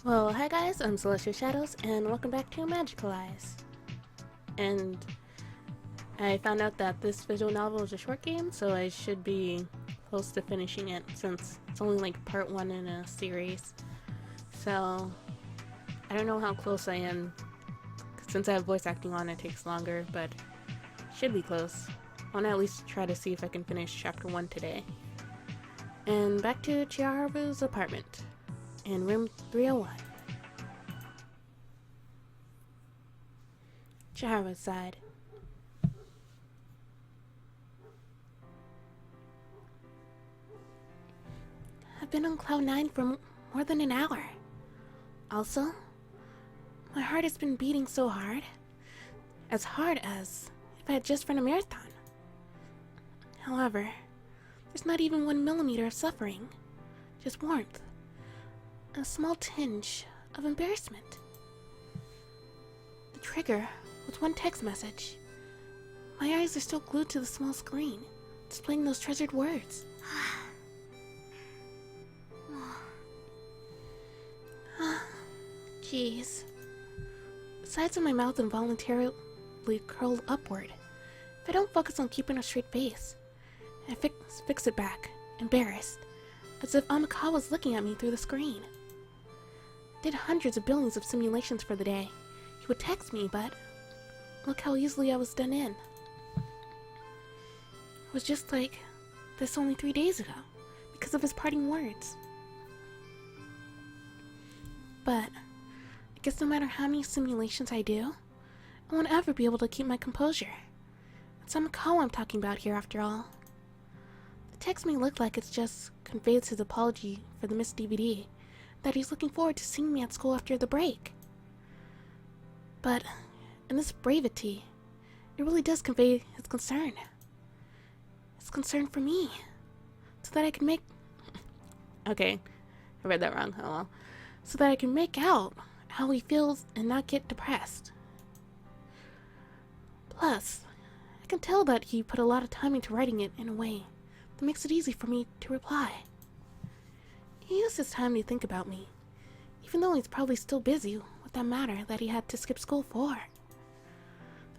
Well, hi guys, I'm Celestial Shadows, and welcome back to Magical Eyes. And I found out that this visual novel is a short game, so I should be close to finishing it since it's only like part 1 in a series. So, I don't know how close I am. Since I have voice acting on, it takes longer, but should be close. I want to at least try to see if I can finish chapter 1 today. And back to Chiharu's apartment in room 301. Chiharu sighed. I've been on cloud 9 for more than an hour. Also, my heart has been beating so hard. As hard as if I had just run a marathon. However, there's not even 1 millimeter of suffering. Just warmth. And a small tinge of embarrassment. The trigger was 1 text message. My eyes are still glued to the small screen, displaying those treasured words. Jeez. The sides of my mouth involuntarily curled upward. If I don't focus on keeping a straight face, I fix it back, embarrassed, as if Amakawa was looking at me through the screen. I did hundreds of billions of simulations for the day. He would text me, but look how easily I was done in. It was just like this only 3 days ago, because of his parting words. But I guess no matter how many simulations I do, I won't ever be able to keep my composure. It's Amakawa I'm talking about here, after all. The text may look like it's just conveys his apology for the missed DVD, that he's looking forward to seeing me at school after the break. But in this brevity, it really does convey his concern. His concern for me, so that I can make... Okay, I read that wrong, oh well. So that I can make out how he feels and not get depressed. Plus, I can tell that he put a lot of time into writing it in a way that makes it easy for me to reply. He used his time to think about me, even though he's probably still busy with that matter that he had to skip school for.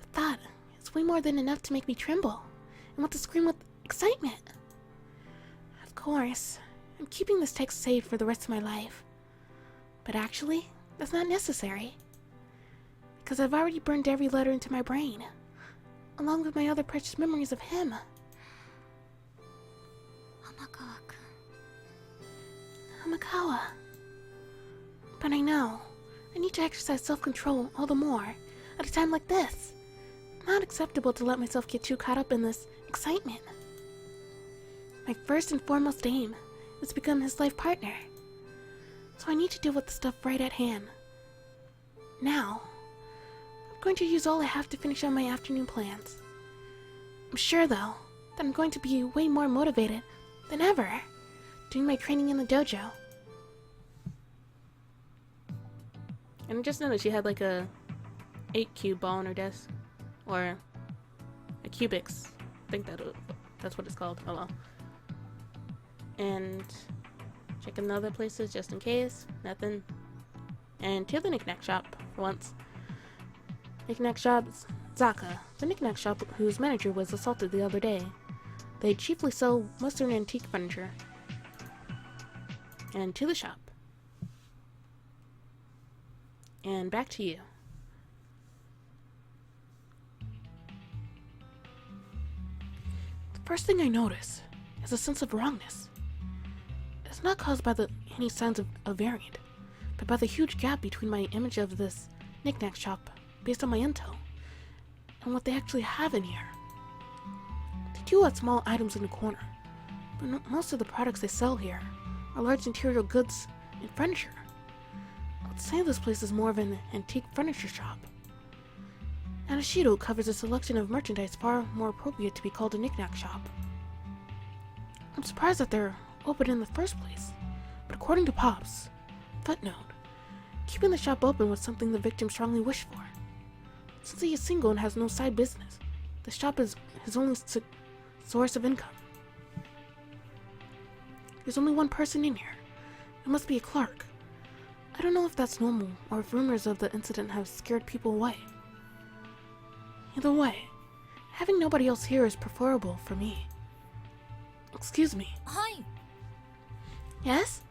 The thought is way more than enough to make me tremble and want to scream with excitement. Of course, I'm keeping this text saved for the rest of my life. But actually, that's not necessary, because I've already burned every letter into my brain, along with my other precious memories of him. Amakawa. But I know, I need to exercise self-control all the more, at a time like this. Not acceptable to let myself get too caught up in this excitement. My first and foremost aim is to become his life partner. So I need to deal with the stuff right at hand. Now, I'm going to use all I have to finish on my afternoon plans. I'm sure, though, that I'm going to be way more motivated than ever doing my training in the dojo. And I just noticed she had like a 8-cube ball on her desk. Or a Cubix. I think that's what it's called. Oh well. And checking the other places just in case. Nothing. And to the knickknack shop for once. Knickknack shop's Zaka, the knickknack shop whose manager was assaulted the other day. They chiefly sell Western antique furniture. And to the shop. And back to you. The first thing I notice is a sense of wrongness. It's not caused by any signs of a variant, but by the huge gap between my image of this knickknack shop based on my intel and what they actually have in here. They do have small items in the corner, but most of the products they sell here are large interior goods and furniture. I would say this place is more of an antique furniture shop. Anashido covers a selection of merchandise far more appropriate to be called a knickknack shop. I'm surprised that they're open in the first place, but according to Pops, footnote, keeping the shop open was something the victim strongly wished for. Since he is single and has no side business, the shop is his only source of income. There's only one person in here. It must be a clerk. I don't know if that's normal or if rumors of the incident have scared people away. Either way, having nobody else here is preferable for me. Excuse me. Hi. Yes?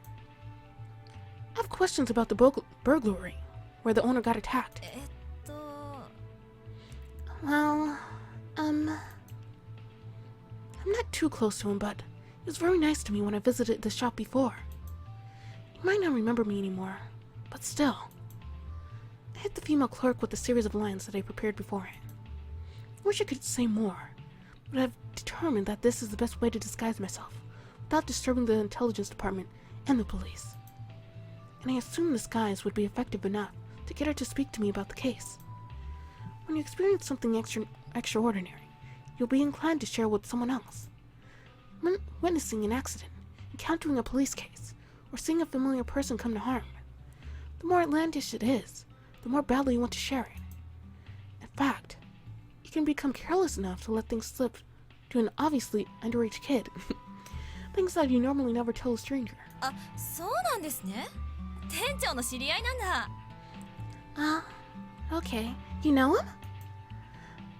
I have questions about the burglary, where the owner got attacked. Well, I'm not too close to him, but he was very nice to me when I visited the shop before. He might not remember me anymore, but still. I hit the female clerk with a series of lines that I prepared beforehand. I wish I could say more, but I've determined that this is the best way to disguise myself, without disturbing the intelligence department and the police. And I assumed this guise would be effective enough to get her to speak to me about the case. When you experience something extraordinary, you'll be inclined to share with someone else. When witnessing an accident, encountering a police case, or seeing a familiar person come to harm, the more outlandish it is, the more badly you want to share it. In fact, you can become careless enough to let things slip to an obviously underage kid. Things that you normally never tell a stranger. あ、そうなんですね。店長の知り合いなんだ。Okay. You know him?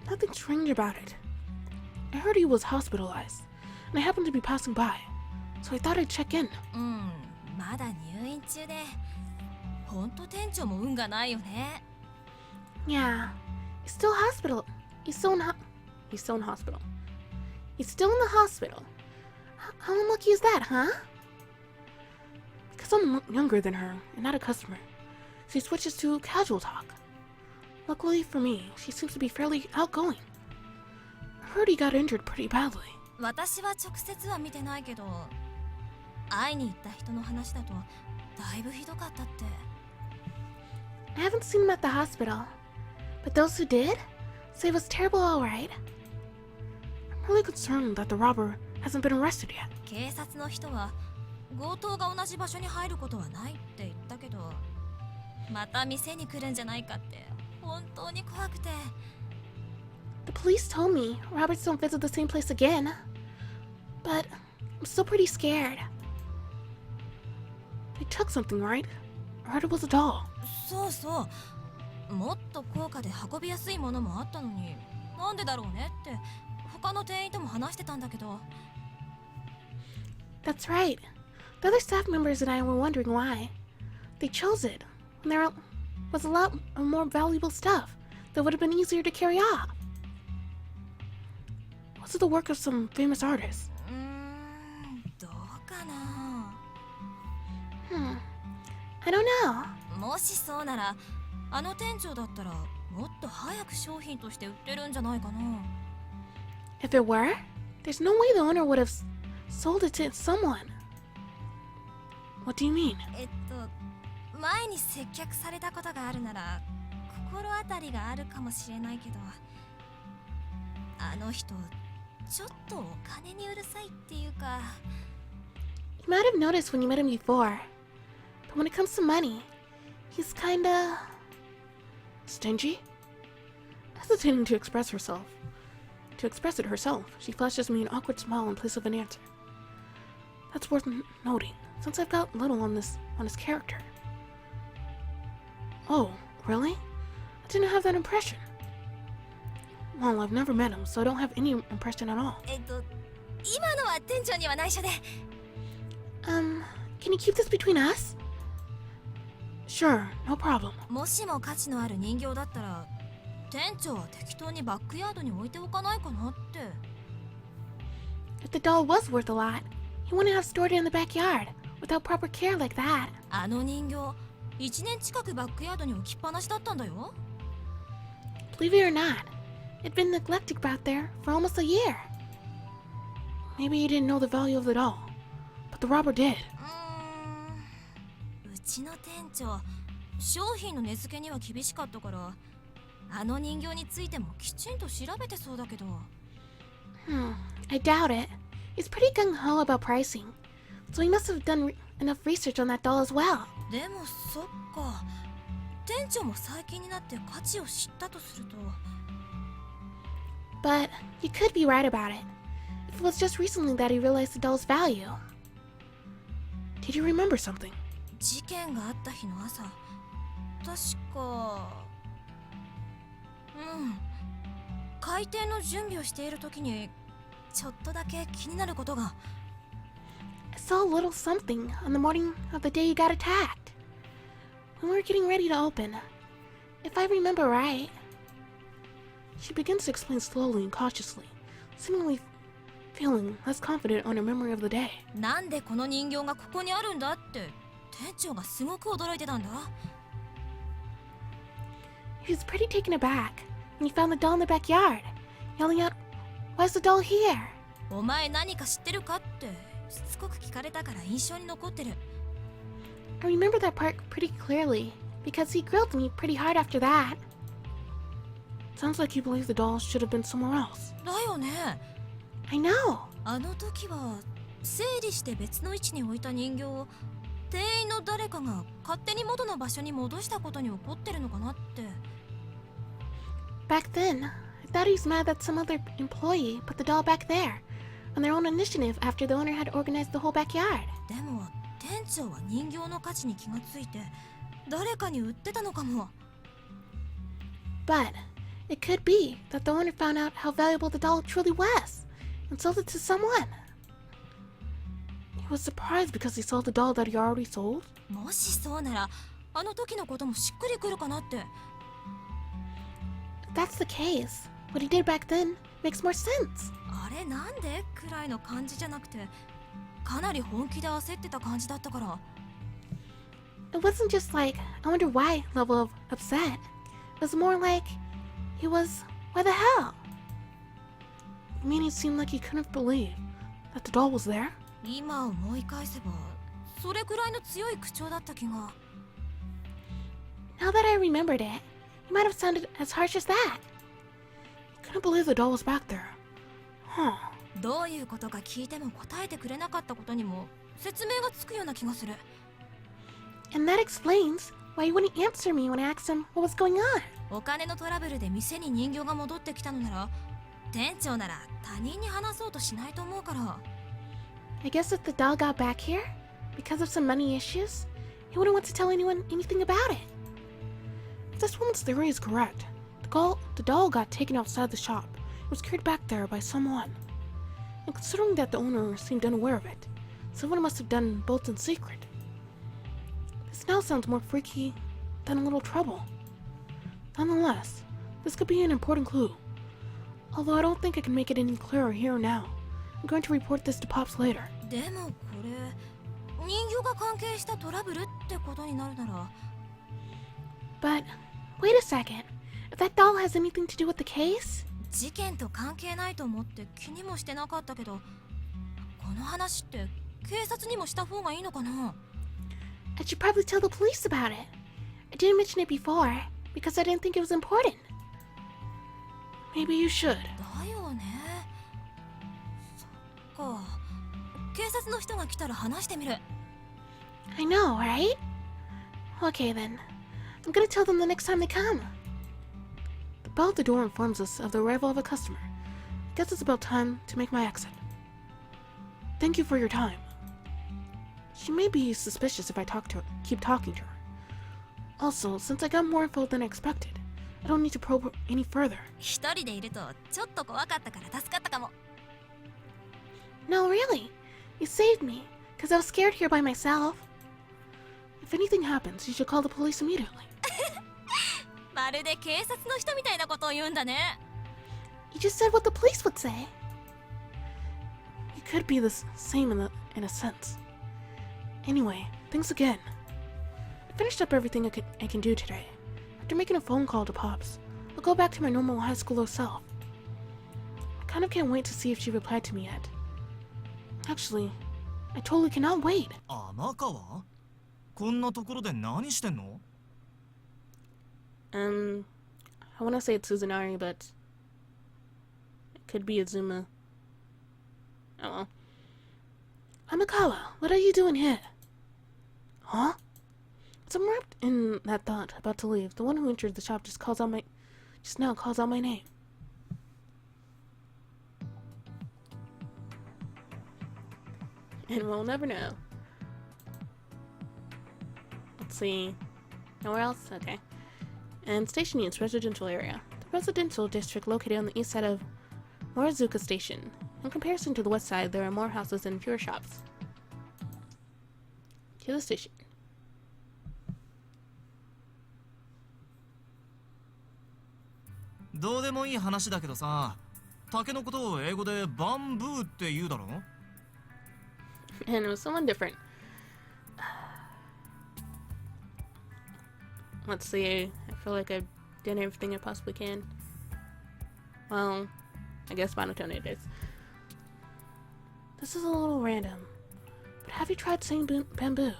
Nothing strange about it. I heard he was hospitalized, and I happened to be passing by, so I thought I'd check in. まだ入院中で、ほんと店長も運がないよね。Yeah, he's still hospital. He's still in hospital. He's still in the hospital. How unlucky is that, huh? Because I'm younger than her and not a customer, she switches to casual talk. Luckily for me, she seems to be fairly outgoing. I heard he got injured pretty badly. 私は直接は見てないけど、会いに行った人の話だとだいぶひどかったって。I haven't seen him at the hospital, but those who did say it was terrible, all right. I'm really concerned that the robber hasn't been arrested yet. 警察の人は強盗が同じ場所に入ることはないって言ったけど、また店に来るんじゃないかって本当に怖くて。The police told me robbers don't visit the same place again, but I'm still pretty scared. They took something, right? I heard it was a doll. そうそう。もっと高価で運びやすいものもあったのに、なんでだろうねって他の店員とも話してたんだけど。That's right. The other staff members and I were wondering why. They chose it when there was a lot of more valuable stuff that would have been easier to carry off. Was it the work of some famous artist? どうかな。I don't know. もしそうなら、あの店長だったらもっと早く商品として売ってるんじゃないかな。If it were, there's no way the owner would have sold it to someone. What do you mean? 前に接客されたことがあるなら心当たりがあるかもしれないけど、あの人ちょっとお金にうるさいっていうか。You might have noticed when you met him before, but when it comes to money, he's kinda stingy. Hesitating to express it herself, she flashes me an awkward smile in place of an answer. That's worth noting, since I've got little on his character. Oh, really? I didn't have that impression. Well, I've never met him, so I don't have any impression at all. 今のは店長には内緒で。Can you keep this between us? Sure, no problem. もしも価値のある人形だったら、店長は適当にバックヤードに置いておかないかなって。If the doll was worth a lot, he wouldn't have stored it in the backyard without proper care like that. あの人形、1年近くバックヤードに置きっぱなしだったんだよ。Believe it or not, it'd been neglected back there for almost a year. Maybe he didn't know the value of the doll, but the robber did. うちの店長、商品の値付けには厳しかったから、あの人形についてもきちんと調べてそうだけど。I doubt it. He's pretty gung-ho about pricing, so he must have done enough research on that doll as well. でもそっか。店長も最近になって価値を知ったとすると。But you could be right about it. If it was just recently that he realized the doll's value. Did you remember something? 事件があった日の朝、確か開店の準備をしている時にちょっとだけ気になることが。 I saw a little something on the morning of the day you got attacked. When we were getting ready to open. If I remember right. She begins to explain slowly and cautiously, seemingly feeling less confident on her memory of the day. なんでこの人形がここにあるんだって店長がすごく驚いてたんだ。 He was pretty taken aback when he found the doll in the backyard, yelling out, "Why's the doll here?" お前何か知ってるかってしつこく聞かれたから印象に残ってる。 I remember that part pretty clearly, because he grilled me pretty hard after that. Sounds like you believe the doll should have been somewhere else. だよね。 I know. あの時は整理して別の位置に置いた人形を店員の誰かが勝手に元の場所に戻したことに怒ってるのかなって。 Back then, I thought he was mad that some other employee put the doll back there, on their own initiative after the owner had organized the whole backyard. でも店長は人形の価値に気がついて誰かに売ってたのかも。 But it could be that the owner found out how valuable the doll truly was and sold it to someone. He was surprised because he sold the doll that he already sold. もしそうならあの時のこともしっくりくるかなって。 If that's the case, what he did back then makes more sense. あれなんでくらいの感じじゃなくてかなり本気で焦ってた感じだったから。 It wasn't just like, I wonder why level of upset. It was more like, he was, why the hell? You mean he seemed like he couldn't believe that the doll was there? 今思い返せばそれくらいの強い口調だった気が。 Now that I remembered it, he might have sounded as harsh as that. He couldn't believe the doll was back there. Huh. どういうことか聞いても答えてくれなかったことにも説明がつくような気がする。 And that explains why he wouldn't answer me when I asked him what was going on. お金のトラブルで店に人形が戻ってきたのなら店長なら他人に話そうとしないと思うから。 I guess if the doll got back here, because of some money issues, he wouldn't want to tell anyone anything about it. If this woman's theory is correct, the doll got taken outside the shop. It was carried back there by someone. And considering that the owner seemed unaware of it, someone must have done both in secret. This now sounds more freaky than a little trouble. Nonetheless, this could be an important clue. Although I don't think I can make it any clearer here or now. I'm going to report this to Pops later. でもこれ人形が関係したトラブルってことになるなら。 But, wait a second. If that doll has anything to do with the case? 事件と関係ないと思って気にもしてなかったけどこの話って警察にもした方がいいのかな。 I should probably tell the police about it. I didn't mention it before, because I didn't think it was important. Maybe you should. だよね。そっか。警察の人が来たら話してみる。 I know, right? Okay then. I'm gonna tell them the next time they come. The bell at the door informs us of the arrival of a customer. I guess it's about time to make my exit. Thank you for your time. She may be suspicious if I keep talking to her. Also, since I got more info than I expected, I don't need to probe any further. 一人でいるとちょっと怖かったから助かったかも。 No, really. You saved me, because I was scared here by myself. If anything happens, you should call the police immediately. まるで警察の人みたいなことを言うんだね。 You just said what the police would say. You could be the same in a sense. Anyway, thanks again. I finished up everything I can do today. After making a phone call to Pops, I'll go back to my normal high schooler self. I kind of can't wait to see if she replied to me yet. Actually, I totally cannot wait. 天川？こんなところで何してんの？ I want to say it's Suzunari, but it could be Azuma. Oh well. Amakawa, what are you doing here? Huh? As I'm wrapped in that thought, about to leave, the one who entered the shop just now calls out my name. And we'll never know. Let's see. Nowhere else? Okay. And station units, residential area. The residential district located on the east side of Morizuka Station. In comparison to the west side, there are more houses and fewer shops. To the station. どうでもいい話だけどさ、竹のことを英語でバンブーって言うだろ？ And it was someone different. Let's see. I feel like I've done everything I possibly can. Well, I guess monotone it is. This is a little random, but have you tried saying bamboo?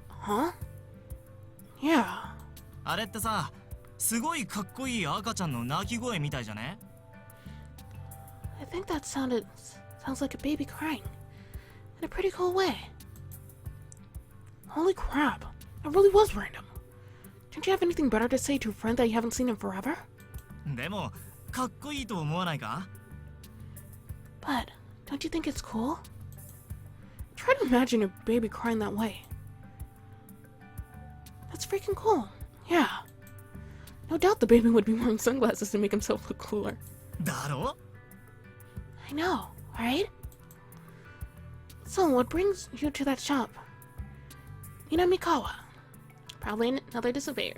Huh? Yeah. あれってさ、すごいかっこいい赤ちゃんの泣き声みたいじゃね？ I think that sounds like a baby crying. In a pretty cool way. Holy crap. That really was random. Don't you have anything better to say to a friend that you haven't seen in forever? でも、かっこいいと思わないか？ But, don't you think it's cool? Try to imagine a baby crying that way. That's freaking cool. Yeah. No doubt the baby would be wearing sunglasses to make himself look cooler. だろ？ I know, right? So, what brings you to that shop? Mikawa. Probably another disobeyor.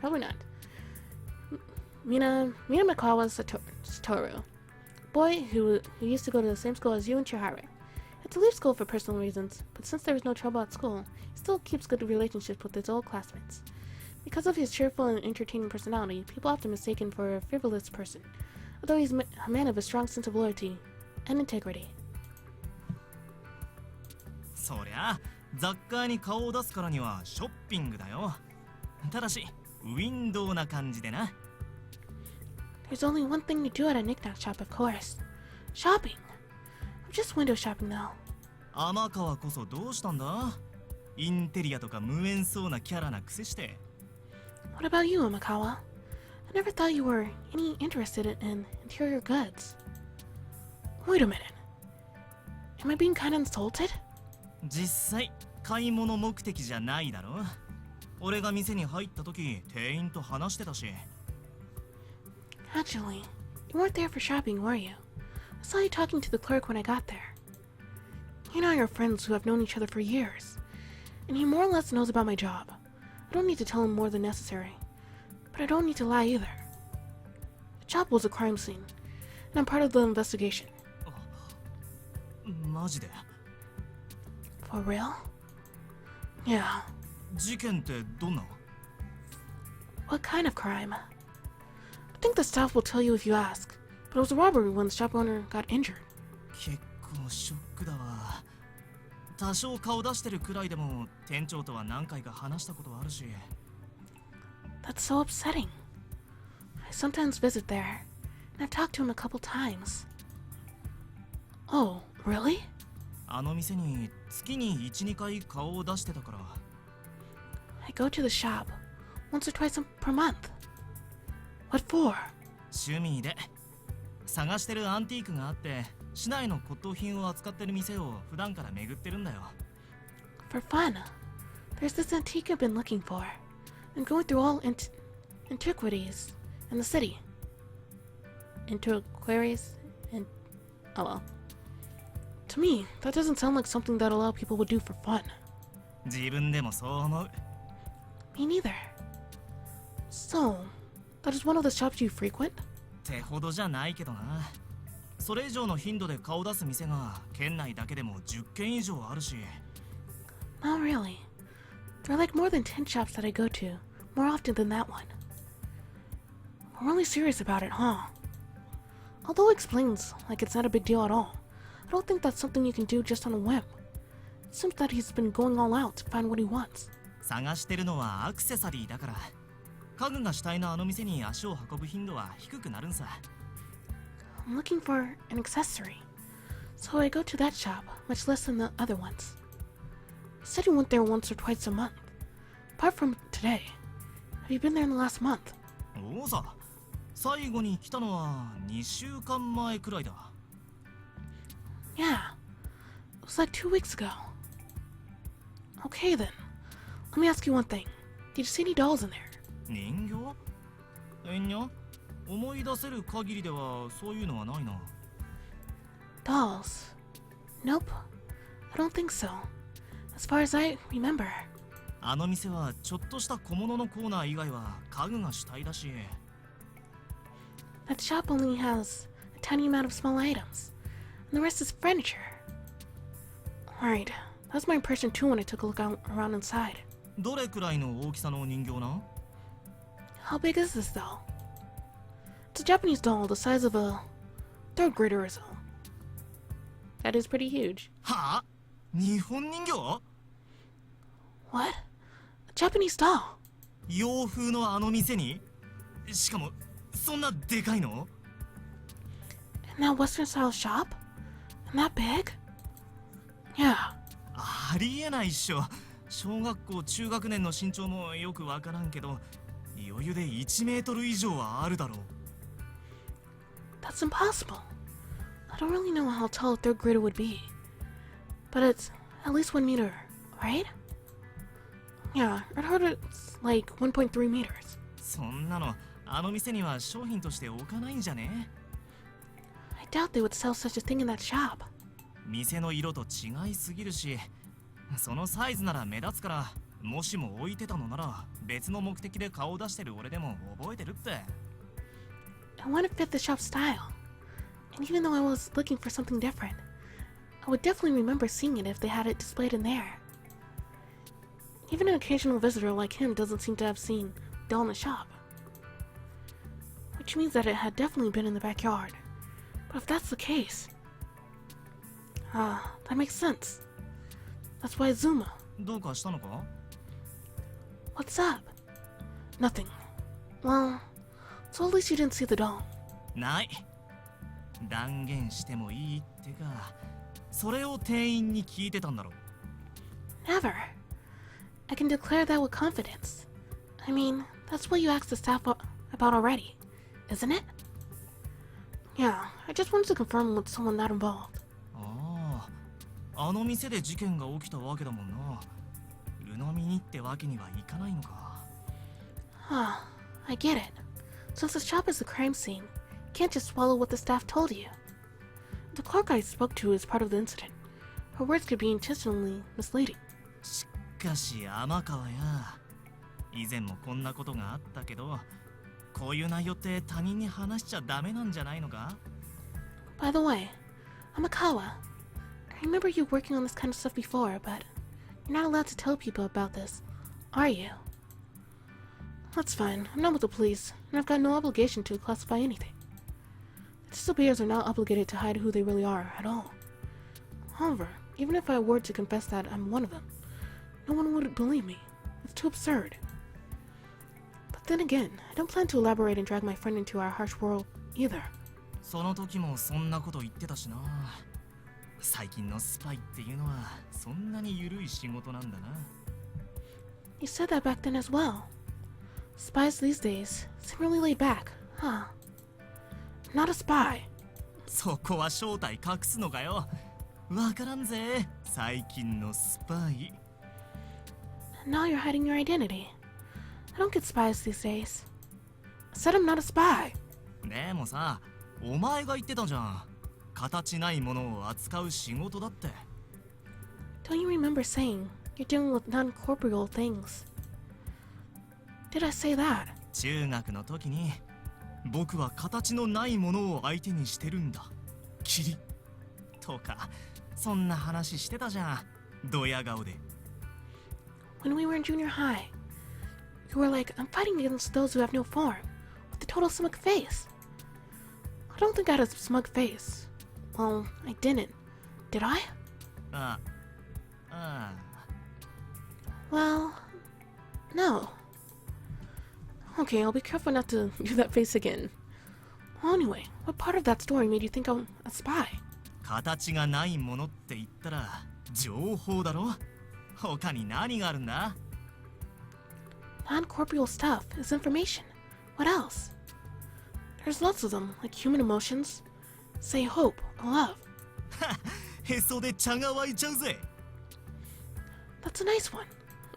Probably not. Mina Mikawa Satoru. Boy who used to go to the same school as you and Chihara. Had to leave school for personal reasons, but since there was no trouble at school, he still keeps good relationships with his old classmates. Because of his cheerful and entertaining personality, people often mistake him for a frivolous person, although he's a man of a strong sense of loyalty and integrity. そりゃ、雑貨屋に顔を出すからにはショッピングだよ。ただし、ウィンドウな感じでな。There's only one thing to do at a knickknack shop, of course. Shopping. I'm just window shopping now. 天川こそどうしたんだ？インテリアとか無縁そうなキャラなくせして。What about you, Amakawa? I never thought you were any interested in interior goods. Wait a minute. Am I being kinda insulted? 実際、買い物目的じゃないだろ。俺が店に入った時、店員と話してたし。Actually, you weren't there for shopping, were you? I saw you talking to the clerk when I got there. You know you're friends who have known each other for years, and he more or less knows about my job. I don't need to tell him more than necessary, but I don't need to lie either. The job was a crime scene, and I'm part of the investigation. マジで？ For real? Yeah. 事件ってどんな？ What kind of crime? I think the staff will tell you if you ask, but it was a robbery when the shop owner got injured. 結構ショックだわ。多少顔出してるくらいでも店長とは何回か話したことあるし。 That's so upsetting. I sometimes visit there, and I've talked to him a couple times. Oh, really? あの店に月に 1,2 回顔を出してたから。 I go to the shop once or twice per month. What for? 趣味で探してるアンティークがあって、市内の骨董品を扱ってる店を普段から巡ってるんだよ。 For fun. There's this antique I've been looking for. I'm going through all antiquities in the city. Antiquaries and oh well. To me, that doesn't sound like something that a lot of people would do for fun. 自分でもそう思う。 Me neither. So, that is one of the shops you frequent? ってほどじゃないけどな。それ以上の頻度で顔出す店が県内だけでも10軒以上あるし。 Not really. There are like more than 10 shops that I go to, more often than that one. We're really serious about it, huh? Although it explains like it's not a big deal at all, I don't think that's something you can do just on a whim. It seems that he's been going all out to find what he wants. 探してるのはアクセサリーだから。家具が主体のあの店に足を運ぶ頻度は低くなるんさ。 I'm looking for an accessory, so I go to that shop, much less than the other ones. You said you went there once or twice a month. Apart from today, have you been there in the last month? おおさ、最後に来たのは2週間前くらいだ。 Yeah, it was like 2 weeks ago. Okay then. Let me ask you one thing. Did you see any dolls in there? 人形えんにゃ思い出せる限りではそういうのはないな。 Dolls? Nope. I don't think so. As far as I remember. あの店はちょっとした小物のコーナー以外は家具が主体だし。 That shop only has a tiny amount of small items, and the rest is furniture. Alright, that was my impression too when I took a look around inside. どれくらいの大きさの人形な？ How big is this though? It's a Japanese doll the size of a third grader or so. That is pretty huge. はあ？日本人形？ What? A Japanese doll? 洋風のあの店に？しかもそんなでかいの？ In that Western style shop? And that big? Yeah. ありえないっしょ。小学校中学年の身長もよくわからんけど余裕で1メートル以上はあるだろう。 That's impossible. I don't really know how tall a third grader would be. But it's at least 1 meter, right? Yeah, I heard it's like 1.3 meters. そんなのあの店には商品として置かないんじゃね？ I doubt they would sell such a thing in that shop. 店の色と違いすぎるし、そのサイズなら目立つから、もしも置いてたのなら別の目的で顔を出してる俺でも覚えてるって。 I want to fit the shop style. And even though I was looking for something different, I would definitely remember seeing it if they had it displayed in there. Even an occasional visitor like him doesn't seem to have seen doll in the shop. Which means that it had definitely been in the backyard. But if that's the case... that makes sense. That's why Zuma. どうかしたのか？ What's up? Nothing. Well, so at least you didn't see the doll. ない。断言してもいいってか、それを店員に聞いてたんだろ。 Never. I can declare that with confidence. I mean, that's what you asked the staff about already, isn't it? Yeah, I just wanted to confirm with someone not involved. ああ、あの店で事件が起きたわけだもんな。鵜呑みにってわけにはいかないのか。 I get it. Since the shop is a crime scene, you can't just swallow what the staff told you. The clerk I spoke to is part of the incident. Her words could be intentionally misleading. しかし天川や、以前もこんなことがあったけど、こういう内容って他人に話しちゃダメなんじゃないのか？ By the way, Amakawa, I remember you working on this kind of stuff before, but you're not allowed to tell people about this, are you? That's fine. I'm not with the police, and I've got no obligation to classify anything. The disobeyers are not obligated to hide who they really are at all. However, even if I were to confess that I'm one of them, no one would believe me. It's too absurd. But then again, I don't plan to elaborate and drag my friend into our harsh world either. その時もそんなこと言ってたしな。最近のスパイっていうのはそんなに緩い仕事なんだな。 You said that back then as well. Spies these days seem really laid back, huh? I'm not a spy. そこは正体隠すのかよ。わからんぜ、最近のスパイ。 And now you're hiding your identity. I don't get spies these days. I said I'm not a spy. でもさ、お前が言ってたじゃん。形ないものを扱う仕事だって。 Don't you remember saying you're dealing with non-corporeal things? Did I say that? 中学の時に、僕は形のないものを相手にしてるんだ。霧とか、そんな話してたじゃん。ドヤ顔で。 When we were in junior high, you were like, I'm fighting against those who have no form, with a total smug face. I don't think I had a smug face. Well, I didn't. Did I? ああ。 Well, no. Okay, I'll be careful not to do that face again. Well, anyway, what part of that story made you think I'm a spy? 形がないものって言ったら情報だろ。他に何があるんだ？ Non-corporeal stuff is information. What else? There's lots of them, like human emotions. Say hope or love. へそで茶が湧いちゃうぜ。That's a nice one.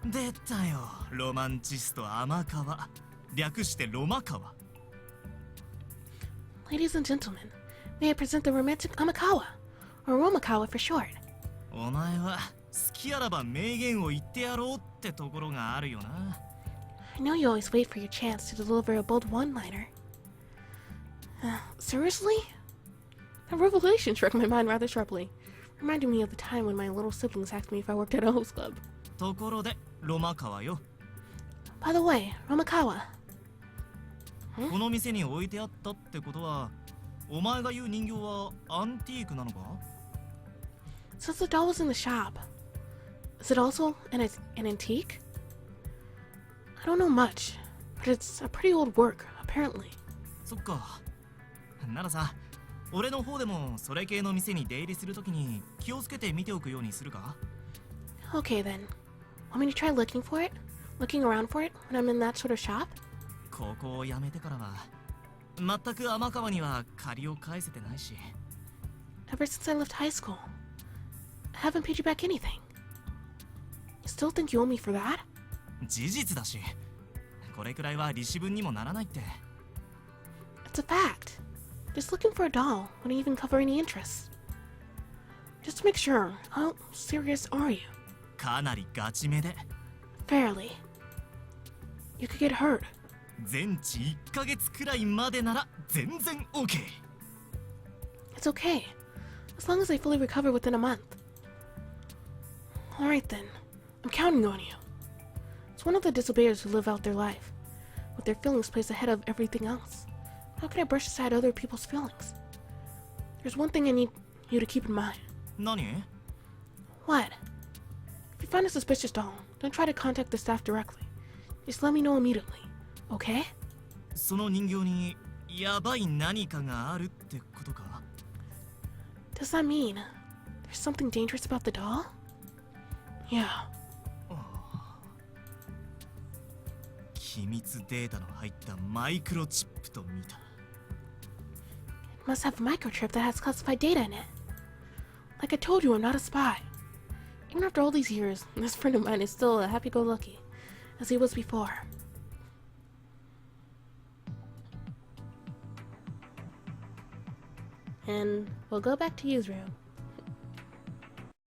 出たよ、ロマンチスト天川。略してロマ川。Ladies and gentlemen, may I present the romantic Amakawa, or Romakawa for short. お前は好きあらば名言を言ってやろうってところがあるよな。I know you always wait for your chance to deliver a bold one-liner. Seriously? That revelation struck my mind rather sharply, reminding me of the time when my little siblings asked me if I worked at a host club. ところでロマ川よ。 By the way, Romakawa. この店に置いてあったってことは、お前が言う人形はアンティークなのか？ Since the doll was in the shop, is it also an antique? I don't know much, but it's a pretty old work, apparently. そっか。ならさ、俺の方でもそれ系の店に出入りするときに気をつけて見ておくようにするか？ Okay then. Want me to try looking for it? Looking around for it when I'm in that sort of shop? ここを辞めてからは全く天川には借りを返せてないし。 Ever since I left high school, I haven't paid you back anything. You still think you owe me for that? 事実だし、これくらいは利子分にもならないって。 It's a fact. Just looking for a doll wouldn't even cover any interest. Just to make sure, how serious are you? かなりガチめで。 Fairly. You could get hurt. 全治1ヶ月くらいまでなら全然 OK。 It's okay, as long as I fully recover within a month. Alright then, I'm counting on you. It's one of the disobeyers who live out their life, with their feelings placed ahead of everything else. How can I brush aside other people's feelings? There's one thing I need you to keep in mind. 何？ What? If you find a suspicious doll, don't try to contact the staff directly. Just let me know immediately, okay? その人形にやばい何かがあるってことか？ Does that mean there's something dangerous about the doll? Yeah. 機密データの入ったマイクロチップと見た。 It must have a microchip that has classified data in it. Like I told you, I'm not a spy. Even after all these years, this friend of mine is still a happy-go-lucky, as he was before. And we'll go back to Yu's room.